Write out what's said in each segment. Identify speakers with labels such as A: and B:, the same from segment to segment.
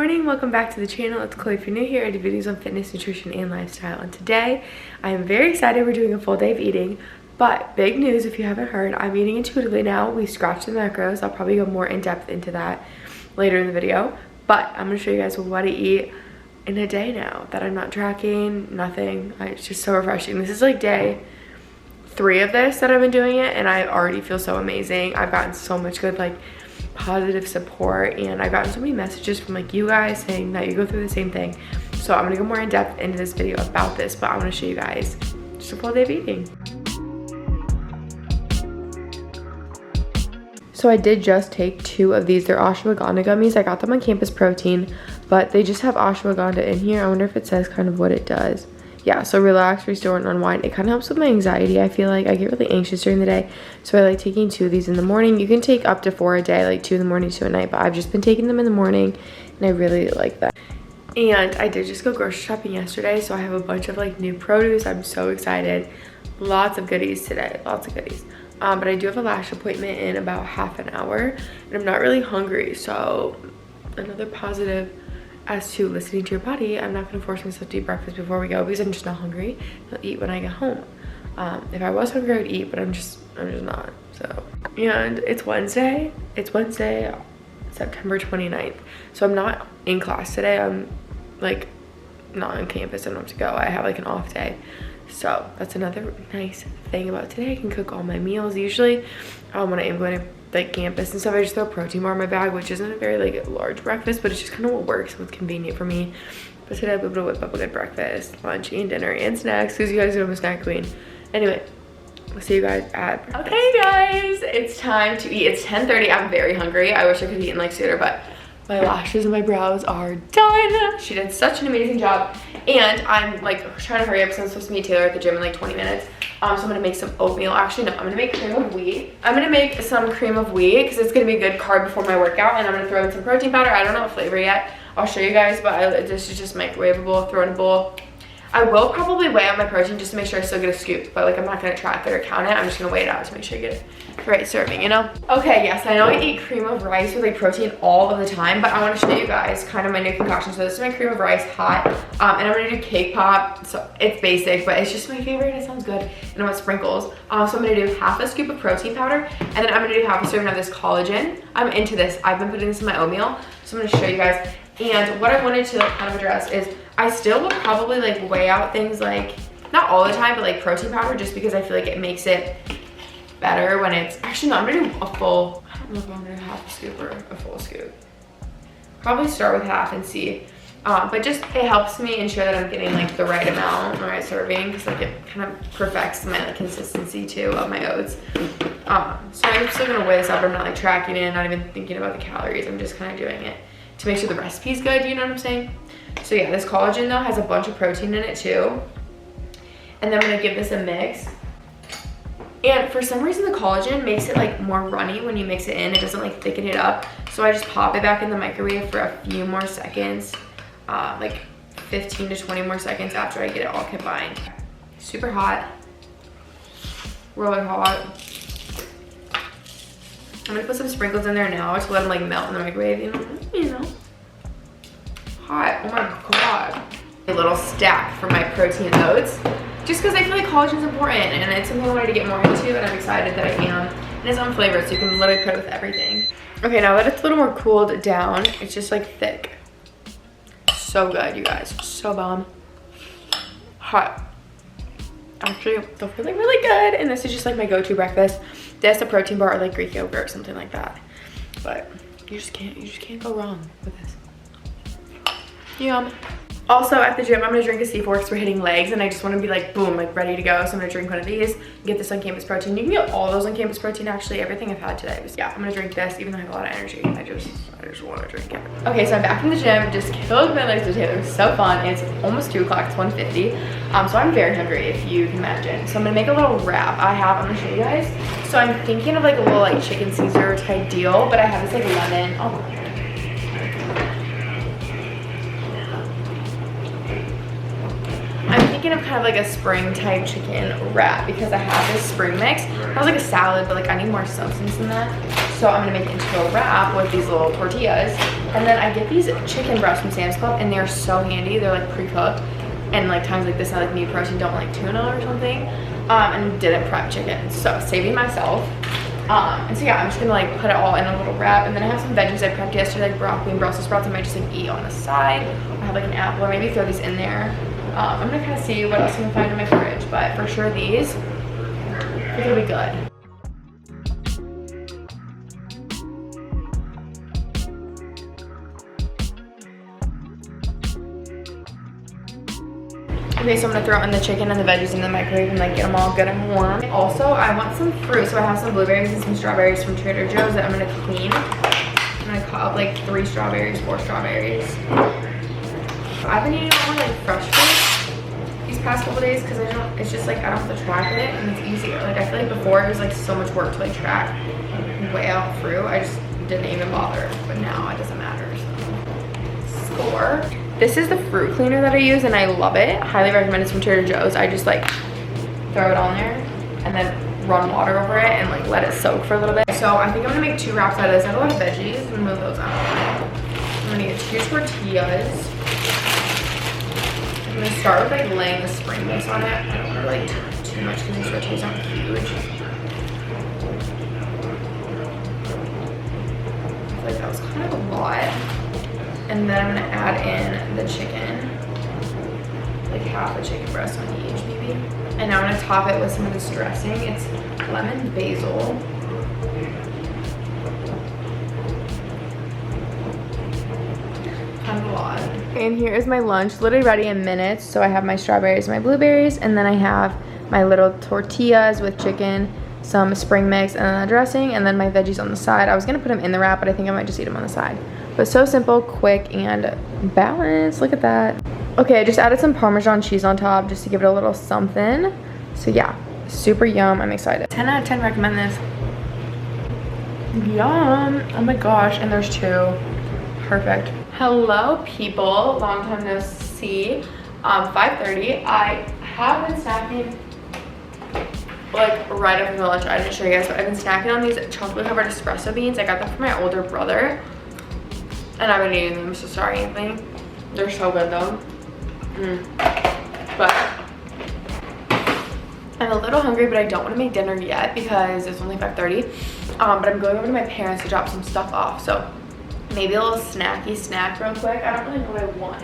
A: morning, welcome back to the channel. It's Chloe. If you're new here, I do videos on fitness, nutrition, and lifestyle. And today, I am very excited. We're doing a full day of eating. But big news, if you haven't heard, I'm eating intuitively now. We scratched the macros. I'll probably go more in depth into that later in the video. But I'm going to show you guys what I eat in a day now that I'm not tracking, nothing. It's just so refreshing. This is like day 3 of this that I've been doing it, and I already feel so amazing. I've gotten so much good positive support, and I've gotten so many messages from you guys saying that you go through the same thing. So I'm gonna go more in depth into this video about this, but I want to show you guys just a full day of eating. So I did just take 2 of these. They're ashwagandha gummies. I got them on Campus Protein, but they just have ashwagandha in here. I wonder if it says kind of what it does. Yeah, so relax, restore, and unwind. It kind of helps with my anxiety. I feel like I get really anxious during the day, so I like taking 2 of these in the morning. You can take up to 4 a day, like 2 in the morning, 2 at night, but I've just been taking them in the morning, and I really like that. And I did just go grocery shopping yesterday, so I have a bunch of new produce. I'm so excited. Lots of goodies today, lots of goodies. But I do have a lash appointment in about half an hour, and I'm not really hungry, so another positive as to listening to your body. I'm not going to force myself to eat breakfast before we go because I'm just not hungry. I'll eat when I get home. If I was hungry, I would eat, but I'm just not. So, and it's Wednesday. It's Wednesday, September 29th. So I'm not in class today. I'm not on campus. I don't have to go. I have an off day. So that's another nice thing about today. I can cook all my meals. Usually when I am going to campus and stuff, I just throw a protein bar in my bag, which isn't a very large breakfast, but it's just kind of what works, what's convenient for me. But today I'll be able to whip up a good breakfast, lunch, and dinner, and snacks, because you guys know I'm a snack queen. Anyway, we'll see you guys at breakfast. Okay guys, it's time to eat. It's 10:30. I'm very hungry. I wish I could have eaten sooner, but my lashes and my brows are done. She did such an amazing job. And I'm trying to hurry up because I'm supposed to meet Taylor at the gym in 20 minutes. So I'm gonna make some oatmeal. Actually, no, I'm gonna make cream of wheat. I'm gonna make some cream of wheat because it's gonna be a good carb before my workout. And I'm gonna throw in some protein powder. I don't know what flavor yet. I'll show you guys, but this is just microwavable. Throw in a bowl. I will probably weigh out my protein just to make sure I still get a scoop, but I'm not gonna track it or count it. I'm just gonna weigh it out to make sure I get the right serving, Okay, yes, I know I eat cream of rice with protein all of the time, but I want to show you guys kind of my new concoction. So this is my cream of rice hot, and I'm gonna do cake pop. So it's basic, but it's just my favorite. It sounds good, and I want sprinkles. So I'm gonna do half a scoop of protein powder, and then I'm gonna do half a serving of this collagen. I'm into this. I've been putting this in my oatmeal, so I'm gonna show you guys. And what I wanted to kind of address is I still will probably weigh out things not all the time, but protein powder, just because I feel it makes it better when it's, actually no, I'm gonna do a full, I don't know if I'm gonna do half a scoop or a full scoop. Probably start with half and see. But just, it helps me ensure that I'm getting the right amount, the right serving, because it kind of perfects my consistency too of my oats. So I'm still gonna weigh this up. I'm not tracking it, not even thinking about the calories. I'm just kind of doing it to make sure the recipe's good, you know what I'm saying? So yeah, this collagen though has a bunch of protein in it too. And then I'm gonna give this a mix. And for some reason the collagen makes it more runny when you mix it in. It doesn't thicken it up. So I just pop it back in the microwave for a few more seconds, 15 to 20 more seconds after I get it all combined. Super hot, really hot. I'm gonna put some sprinkles in there now to let them melt in the microwave, you know. Hot, oh my God. A little stack for my protein oats, just because I feel collagen is important, and it's something I wanted to get more into, and I'm excited that I am. And it's on flavor, so you can literally put it with everything. Okay, now that it's a little more cooled down, it's just thick. So good, you guys, so bomb. Hot. Actually, still feeling really good, and this is just my go-to breakfast. This, a protein bar, or Greek yogurt or something like that. But you just can't go wrong with this. Yum. Also at the gym, I'm gonna drink a C4 because we're hitting legs, and I just want to be boom, ready to go. So I'm gonna drink one of these, get this on Campus Protein. You can get all those on Campus Protein, actually. Everything I've had today was, yeah, I'm gonna drink this, even though I have a lot of energy. I just want to drink it. Okay, so I'm back in the gym, just killed my legs with Taylor. It was so fun. It's almost 2 o'clock, it's 1:50. So I'm very hungry, if you can imagine. So I'm gonna make a little wrap. I'm gonna show you guys. So I'm thinking of a little chicken Caesar type deal, but I have this lemon. Oh. I'm thinking of kind of like a spring type chicken wrap because I have this spring mix. It was like a salad, but like I need more substance than that. So I'm gonna make it into a wrap with these little tortillas. And then I get these chicken breasts from Sam's Club and they're so handy. They're like pre-cooked. And like times like this I like need protein, don't like tuna or something. And didn't prep chicken. So saving myself. And so yeah, I'm just gonna like put it all in a little wrap. And then I have some veggies I prepped yesterday, like broccoli and Brussels sprouts I might just like eat on the side. I have like an apple or maybe throw these in there. I'm gonna kind of see what else I can find in my fridge, but for sure these, I think it'll be good. Okay, so I'm gonna throw in the chicken and the veggies in the microwave and like get them all good and warm. Also, I want some fruit, so I have some blueberries and some strawberries from Trader Joe's that I'm gonna clean. I'm gonna cut up like 3 strawberries, 4 strawberries. I've been eating more like fresh fruit these past couple days because it's just like I don't have to track it and it's easier. Like I feel like before it was like so much work to like track weigh out fruit. I just didn't even bother, but now it doesn't matter. So. Score. This is the fruit cleaner that I use and I love it. Highly recommend. It's from Trader Joe's. I just like throw it on there and then run water over it and like let it soak for a little bit. So I think I'm gonna make 2 wraps out of this. I have a lot of veggies. I'm gonna move those out. I'm gonna get 2 tortillas. I'm gonna start with like laying the spring mix on it. I don't want to like too much because these tortillas aren't huge. I feel like that was kind of a lot. And then I'm gonna add in the chicken, like half a chicken breast on each maybe. And now I'm gonna top it with some of this dressing. It's lemon basil. Kind of a lot. And here is my lunch, literally ready in minutes. So I have my strawberries and my blueberries, and then I have my little tortillas with chicken, some spring mix, and then the dressing, and then my veggies on the side. I was gonna put them in the wrap, but I think I might just eat them on the side. But so simple, quick, and balanced. Look at that. Okay, I just added some Parmesan cheese on top just to give it a little something. So yeah, super yum. I'm excited. 10 out of 10 recommend this. Yum. Oh my gosh, and there's 2. Perfect. Hello, people. Long time no see. 5:30. I have been snacking like right after the lunch. I didn't show you guys, but I've been snacking on these chocolate covered espresso beans. I got them from my older brother. And I've been eating them, so sorry, Anthony. They're so good though. But I'm a little hungry, but I don't want to make dinner yet because it's only 5:30. But I'm going over to my parents to drop some stuff off. So maybe a little snacky snack real quick. I don't really know what I want.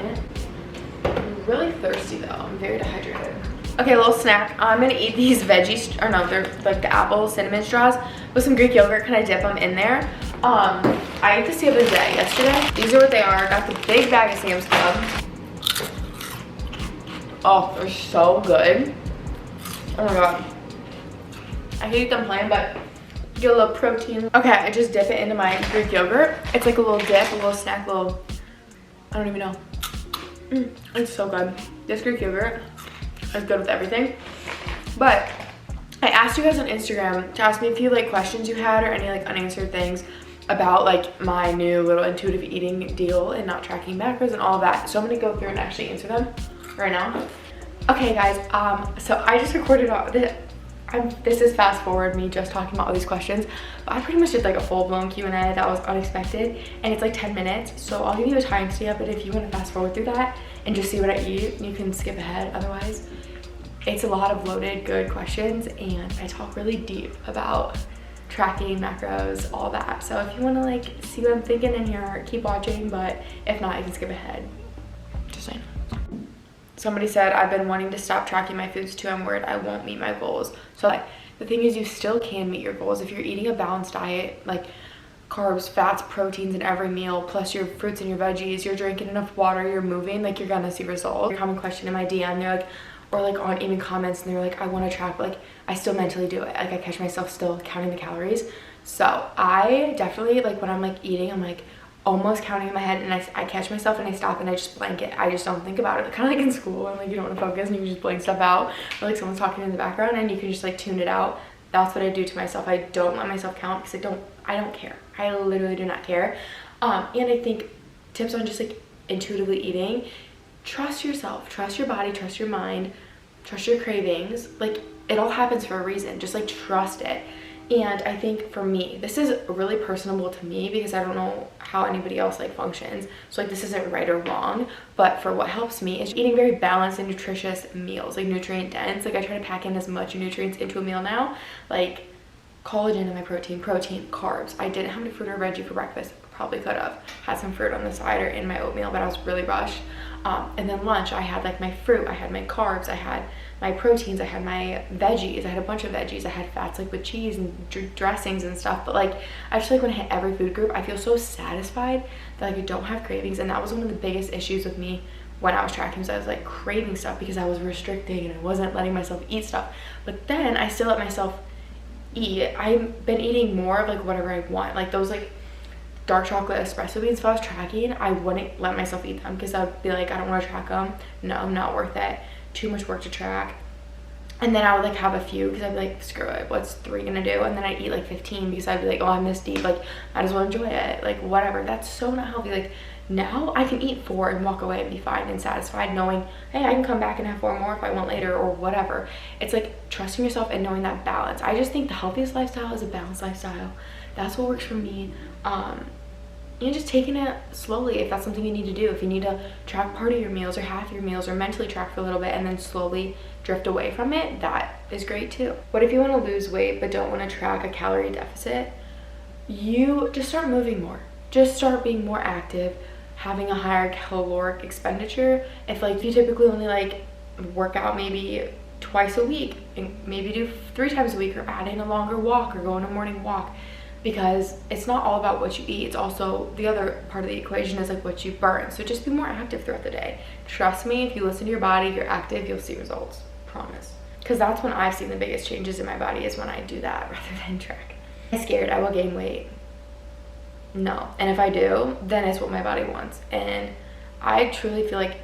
A: I'm really thirsty though. I'm very dehydrated. Okay, a little snack. I'm gonna eat these veggies, or no, they're like the apple cinnamon straws with some Greek yogurt. Can I dip them in there? I ate this the other day, yesterday. These are what they are. I got the big bag of Sam's Club. Oh, they're so good. Oh my god. I could eat them plain, but get a little protein. Okay, I just dip it into my Greek yogurt. It's like a little dip, a little snack, little, I don't even know. It's so good. This Greek yogurt is good with everything. But I asked you guys on Instagram to ask me a few like questions you had or any like unanswered things about like my new little intuitive eating deal and not tracking macros and all of that. So I'm gonna go through and actually answer them right now. Okay guys, so I just recorded all this. This is fast forward me just talking about all these questions, but I pretty much did like a full-blown Q&A that was unexpected, and it's like 10 minutes, so I'll give you a timestamp, but if you want to fast forward through that and just see what I eat, you can skip ahead. Otherwise, it's a lot of loaded good questions, and I talk really deep about tracking macros, all that. So if you want to like see what I'm thinking in here, keep watching, but if not, you can skip ahead. Just saying. Somebody said, I've been wanting to stop tracking my foods too. I'm worried I won't meet my goals. So like, the thing is, you still can meet your goals. If you're eating a balanced diet, like carbs, fats, proteins in every meal, plus your fruits and your veggies, you're drinking enough water, you're moving, like you're gonna see results. A common question in my DM, they're like, or like on even comments, and they're like, I want to track, like I still mentally do it. Like I catch myself still counting the calories. So I definitely, like when I'm like eating, I'm like almost counting in my head, and I catch myself and I stop and I just blank it. I just don't think about it. Kind of like in school, and like you don't want to focus and you can just blank stuff out, or like someone's talking in the background and you can just like tune it out. That's what I do to myself. I don't let myself count because I don't care. I literally do not care. And I think tips on just like intuitively eating, trust yourself, trust your body, trust your mind. trust your cravings. Like, it all happens for a reason. Just like trust it. And I think for me, this is really personable to me because I don't know how anybody else like functions. So like this isn't right or wrong, but for what helps me is eating very balanced and nutritious meals, like nutrient dense. Like I try to pack in as much nutrients into a meal now, like collagen in my protein, carbs. I didn't have any fruit or veggie for breakfast. Probably could have had some fruit on the side or in my oatmeal, but I was really rushed. And then lunch, I had like my fruit, I had my carbs, I had my proteins, I had my veggies, I had a bunch of veggies, I had fats like with cheese and dressings and stuff. But like I just like when I hit every food group, I feel so satisfied that like I don't have cravings. And that was one of the biggest issues with me when I was tracking. So I was like craving stuff because I was restricting and I wasn't letting myself eat stuff. But then I still let myself eat. I've been eating more of like whatever I want, like those like dark chocolate espresso beans. If I was tracking, I wouldn't let myself eat them because I'd be like, I don't want to track them. No, not worth it. Too much work to track. And then I would like have a few because I'd be like, screw it, what's 3 gonna do? And then I'd eat like 15 because I'd be like, oh, I'm this deep, like might as well enjoy it, like whatever. That's so not healthy. Like now I can eat 4 and walk away and be fine and satisfied, knowing, hey, I can come back and have 4 more if I want later or whatever. It's like trusting yourself and knowing that balance. I just think the healthiest lifestyle is a balanced lifestyle. That's what works for me. And just taking it slowly if that's something you need to do. If you need to track part of your meals or half your meals or mentally track for a little bit and then slowly drift away from it, that is great too. What if you want to lose weight but don't want to track a calorie deficit? You just start moving more. Just start being more active, having a higher caloric expenditure. If like you typically only like work out maybe twice a week, and maybe do 3 times a week, or add in a longer walk or go on a morning walk. Because it's not all about what you eat, it's also the other part of the equation is like what you burn. So just be more active throughout the day. Trust me, if you listen to your body, if you're active, you'll see results. Promise. Because that's when I've seen the biggest changes in my body, is when I do that rather than track. I'm scared I will gain weight. No. And if I do, then it's what my body wants. And I truly feel like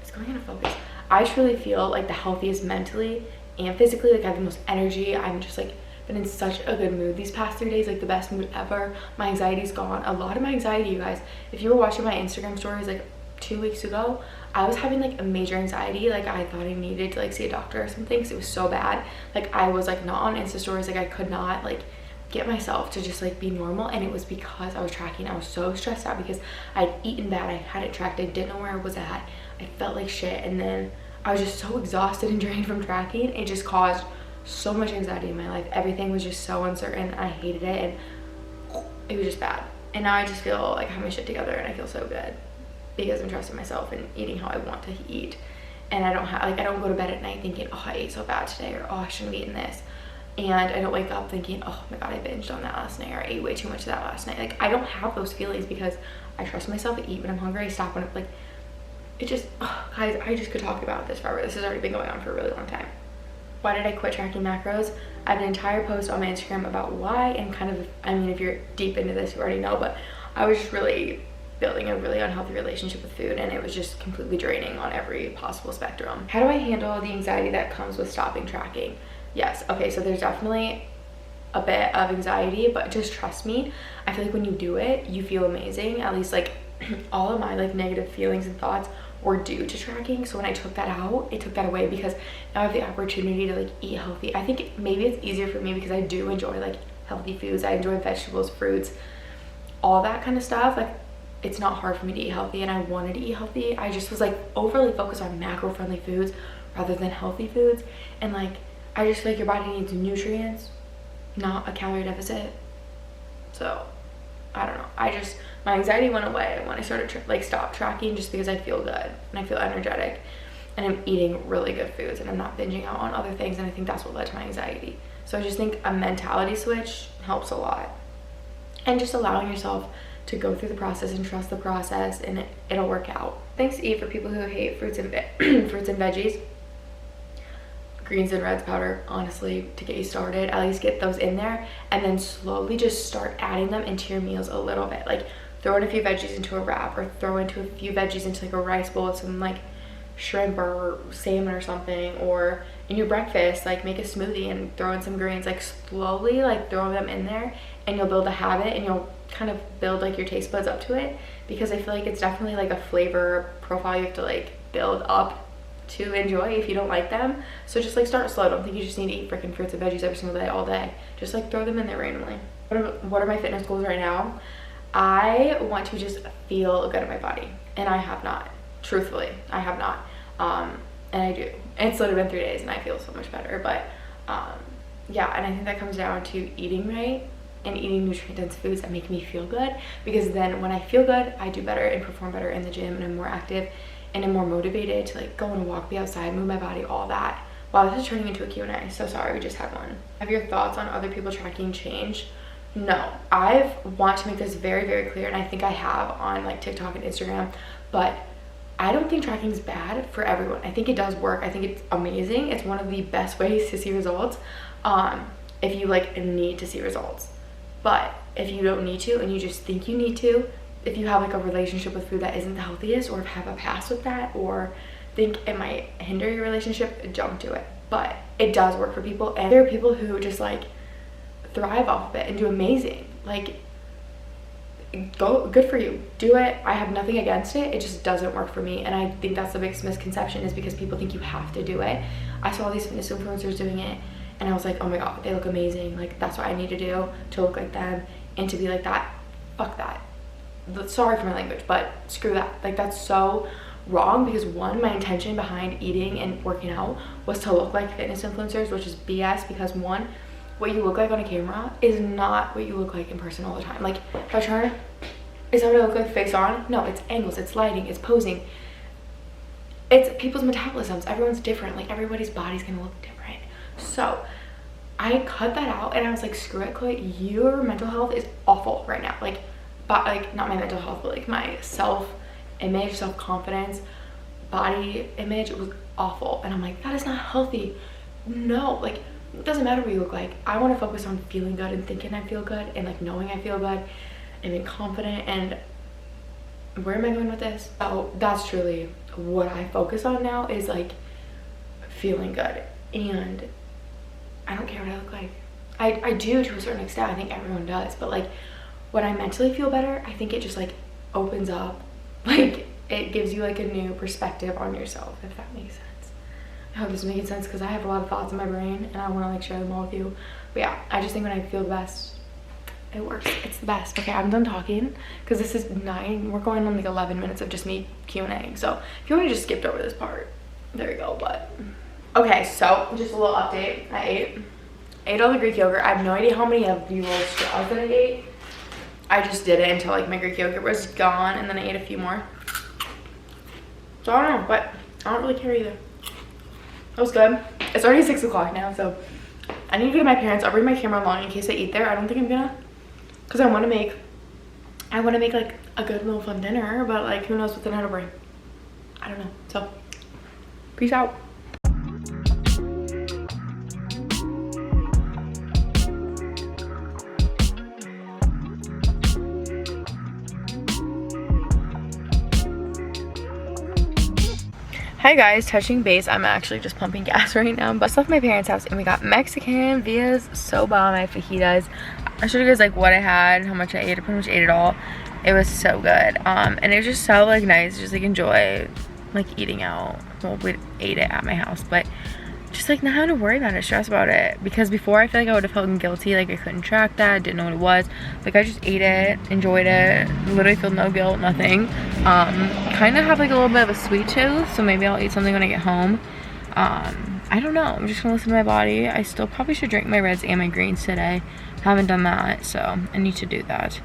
A: it's going into focus. I truly feel like the healthiest mentally and physically. Like I have the most energy. I'm just like been in such a good mood these past 3 days, like the best mood ever. My anxiety's gone. A lot of my anxiety, you guys, if you were watching my Instagram stories like 2 weeks ago, I was having like a major anxiety. Like I thought I needed to like see a doctor or something because it was so bad. Like I was like not on Insta stories. Like I could not like get myself to just like be normal, and it was because I was tracking. I was so stressed out because I'd eaten bad, I hadn't tracked, I didn't know where I was at, I felt like shit, and then I was just so exhausted and drained from tracking. It just caused so much anxiety in my life. Everything was just so uncertain. I hated it, and it was just bad. And now I just feel like I have my shit together, and I feel so good because I'm trusting myself and eating how I want to eat. And I don't have like, I don't go to bed at night thinking, oh, I ate so bad today, or oh, I shouldn't have eaten this. And I don't wake up thinking, oh my god, I binged on that last night, or I ate way too much of that last night. Like I don't have those feelings because I trust myself. I eat when I'm hungry, I stop when I'm like, it just, oh, guys, I just could talk about this forever. This has already been going on for a really long time. Why did I quit tracking macros? I have an entire post on my Instagram about why, and kind of, I mean, if you're deep into this, you already know, but I was just really building a really unhealthy relationship with food, and it was just completely draining on every possible spectrum. How do I handle the anxiety that comes with stopping tracking? Yes, okay, so there's definitely a bit of anxiety, but just trust me. I feel like when you do it, you feel amazing. At least like all of my like negative feelings and thoughts were due to tracking. So when I took that out, it took that away because now I have the opportunity to like eat healthy. I think maybe it's easier for me because I do enjoy like healthy foods. I enjoy vegetables, fruits, all that kind of stuff. Like it's not hard for me to eat healthy, and I wanted to eat healthy. I just was like overly focused on macro friendly foods rather than healthy foods. And like I just feel like your body needs nutrients, not a calorie deficit. So I don't know, my anxiety went away when I started stopped tracking, just because I feel good and I feel energetic and I'm eating really good foods and I'm not binging out on other things, and I think that's what led to my anxiety. So I just think a mentality switch helps a lot, and just allowing yourself to go through the process and trust the process, and it'll work out. Things to eat for people who hate fruits and fruits and veggies: greens and reds powder, honestly, to get you started. At least get those in there, and then slowly just start adding them into your meals a little bit. Like throw in a few veggies into a wrap, or throw into a few veggies into like a rice bowl with some like shrimp or salmon or something, or in your breakfast, like make a smoothie and throw in some greens. Like slowly like throw them in there, and you'll build a habit, and you'll kind of build like your taste buds up to it, because I feel like it's definitely like a flavor profile you have to like build up to enjoy if you don't like them. So just like start slow. Don't think you just need to eat freaking fruits and veggies every single day all day. Just like throw them in there randomly. What are my fitness goals right now? I want to just feel good in my body, and I have not. Truthfully, I have not. And I do. And it's literally been 3 days and I feel so much better. But yeah, and I think that comes down to eating right and eating nutrient-dense foods that make me feel good, because then when I feel good, I do better and perform better in the gym, and I'm more active and I'm more motivated to like go on a walk, be outside, move my body, all that. Wow, this is turning into a Q&A. So sorry, we just had one. Have your thoughts on other people tracking changed? No, I want to make this very, very clear, and I think I have on like TikTok and Instagram, but I don't think tracking is bad for everyone. I think it does work. I think it's amazing. It's one of the best ways to see results if you like need to see results. But if you don't need to and you just think you need to, if you have like a relationship with food that isn't the healthiest, or have a past with that, or think it might hinder your relationship, don't do it. But it does work for people, and there are people who just like thrive off of it and do amazing. Like, good for you, do it. I have nothing against it. It just doesn't work for me, and I think that's the biggest misconception, is because people think you have to do it. I saw these fitness influencers doing it and I was like, oh my god, they look amazing, like that's what I need to do to look like them and to be like that. Fuck that. Sorry for my language, but screw that. Like, that's so wrong, because one, my intention behind eating and working out was to look like fitness influencers, which is BS, because one, what you look like on a camera is not what you look like in person all the time. Like, if I turn, is that what I look like face on? No, it's angles, it's lighting, it's posing, it's people's metabolisms. Everyone's different. Like, everybody's body's gonna look different. So I cut that out and I was like, screw it, Chloe, your mental health is awful right now. Like, but like, not my mental health, but like my self-image, self-confidence, body image, it was awful. And I'm like, that is not healthy. No, like, it doesn't matter what you look like. I want to focus on feeling good and thinking I feel good and like knowing I feel good and being confident. And where am I going with this? Oh, that's truly what I focus on now, is like feeling good. And I don't care what I look like. I do to a certain extent. I think everyone does. But like, when I mentally feel better, I think it just like opens up. Like, it gives you like a new perspective on yourself, if that makes sense. I hope this is making sense, because I have a lot of thoughts in my brain and I want to like share them all with you. But yeah, I just think when I feel the best, it works. It's the best. Okay, I'm done talking, because this is 9. We're going on like 11 minutes of just me Q&Ing. So if you want to just skip over this part, there you go. But okay, so just a little update. I ate all the Greek yogurt. I have no idea how many of the little straws that I ate. I just did it until like my Greek yogurt was gone, and then I ate a few more. So I don't know, but I don't really care either. That was good. It's already 6 o'clock now, so I need to go to my parents. I'll bring my camera along in case I eat there. I don't think I'm gonna, because I want to make like a good little fun dinner, but like, who knows what the night will bring. I don't know. So peace out. Hi guys, touching base. I'm actually just pumping gas right now, but I left my parents' house and we got Mexican Via's so bomb. I have fajitas. I showed you guys like what I had, how much I ate. I pretty much ate it all. It was so good, and it was just so like nice, just like enjoy like eating out. Well, we ate it at my house, but just like not having to worry about it, stress about it, because before I feel like I would have felt guilty, like I couldn't track that, didn't know what it was. Like, I just ate it, enjoyed it, literally feel no guilt, nothing. Kind of have like a little bit of a sweet tooth, so maybe I'll eat something when I get home. I don't know, I'm just gonna listen to my body. I still probably should drink my reds and my greens today. Haven't done that, so I need to do that.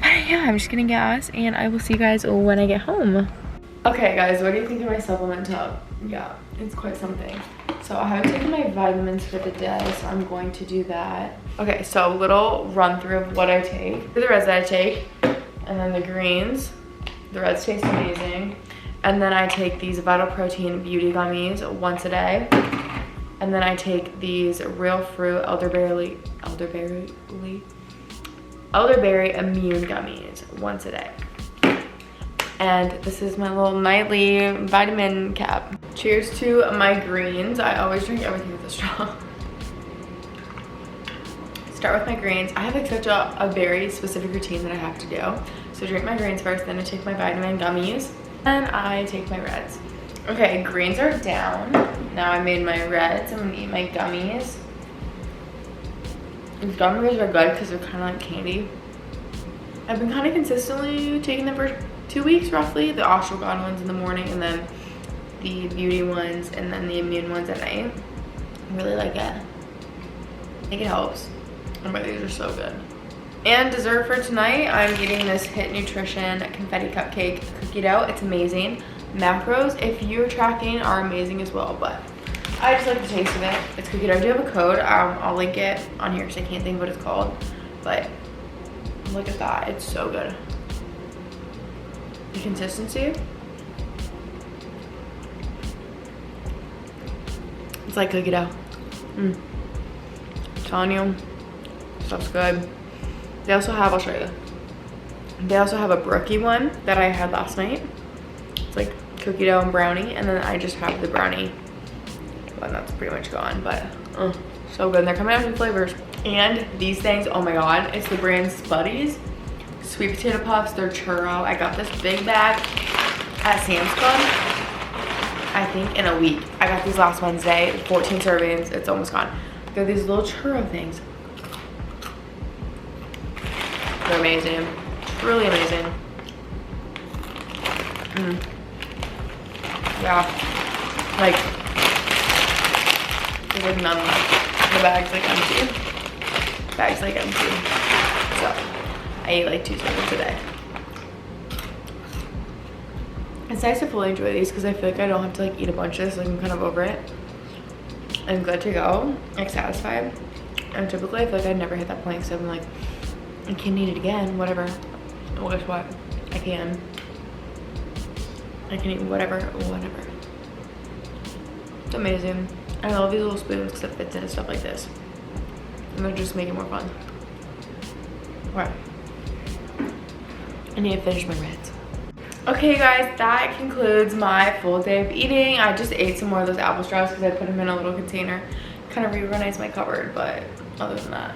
A: But yeah, I'm just getting gas, and I will see you guys when I get home. Okay guys, what do you think of my supplement tub? Yeah, it's quite something. So I haven't taken my vitamins for the day, so I'm going to do that. Okay, so a little run through of what I take. The reds that I take, and then the greens. The reds taste amazing. And then I take these Vital Protein Beauty Gummies once a day. And then I take these Real Fruit Elderberry Immune Gummies once a day. And this is my little nightly vitamin cap. Cheers to my greens. I always drink everything with a straw. Start with my greens. I have like such a very specific routine that I have to do. So drink my greens first, then I take my vitamin gummies, and I take my reds. Okay, greens are down. Now I made my reds. I'm gonna eat my gummies. These gummies are good because they're kind of like candy. I've been kind of consistently taking them for 2 weeks roughly. The ashwagandha ones in the morning, and then the beauty ones, and then the immune ones at night. I really like it. I think it helps. Oh my, these are so good. And dessert for tonight, I'm eating this Hit Nutrition confetti cupcake cookie dough. It's amazing. Macros, if you're tracking, are amazing as well, but I just like the taste of it. It's cookie dough. I do have a code. I'll link it on here because I can't think of what it's called, but look at that. It's so good. The consistency, it's like cookie dough. I'm telling you, stuff's good. They also have, I'll show you. They also have a brookie one that I had last night. It's like cookie dough and brownie, and then I just have the brownie one that's pretty much gone, but so good. And they're coming out in flavors. And these things, oh my god, it's the brand Spuddies. Sweet potato puffs, they're churro. I got this big bag at Sam's Club, I think in a week. I got these last Wednesday, 14 servings, it's almost gone. I got these little churro things. They're amazing, truly amazing. Yeah, like, there's like none left. The bag's like empty. Bag's like empty. So, I eat like 2 servings a day. It's nice to fully enjoy these because I feel like I don't have to like eat a bunch of this. Like, I'm kind of over it. I'm good to go, like satisfied. And typically I feel like I'd never hit that point because I'm like, I can't eat it again, whatever. Well, guess what? I can eat whatever. It's amazing. I love these little spoons because it fits into stuff like this. And they're just making it more fun. Okay. I need to finish my reds. Okay guys, that concludes my full day of eating. I just ate some more of those apple straws because I put them in a little container. Kind of reorganized my cupboard, but other than that.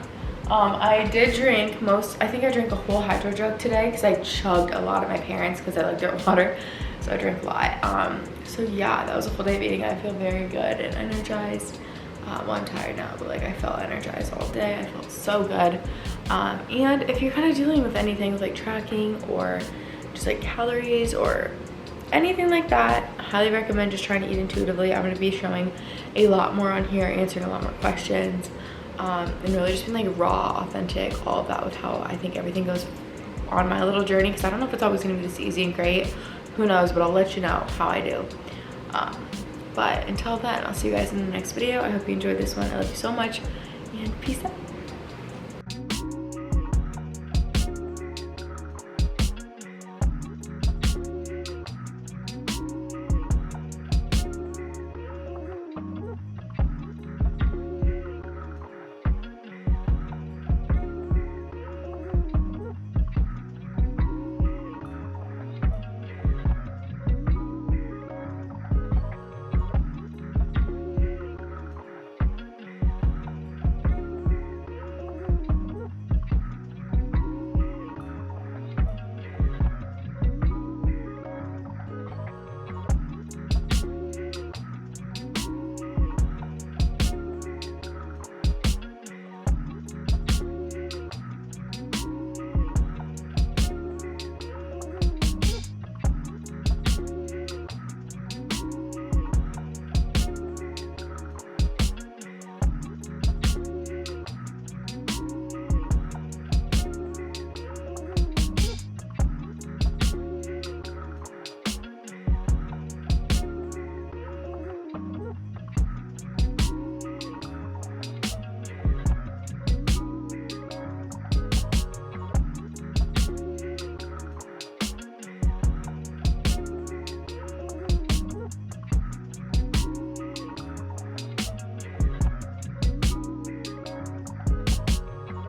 A: I did drink I think I drank a whole hydro jug today because I chugged a lot at my parents because I like their water. So I drank a lot. So yeah, that was a full day of eating. I feel very good and energized. Well, I'm tired now, but like I felt energized all day. I felt so good. And if you're kind of dealing with anything with like tracking or just like calories or anything like that, I highly recommend just trying to eat intuitively. I'm going to be showing a lot more on here, answering a lot more questions, and really just being like raw, authentic, all of that with how I think everything goes on my little journey, because I don't know if it's always going to be this easy and great. Who knows, but I'll let you know how I do. But until then, I'll see you guys in the next video. I hope you enjoyed this one. I love you so much, and peace out.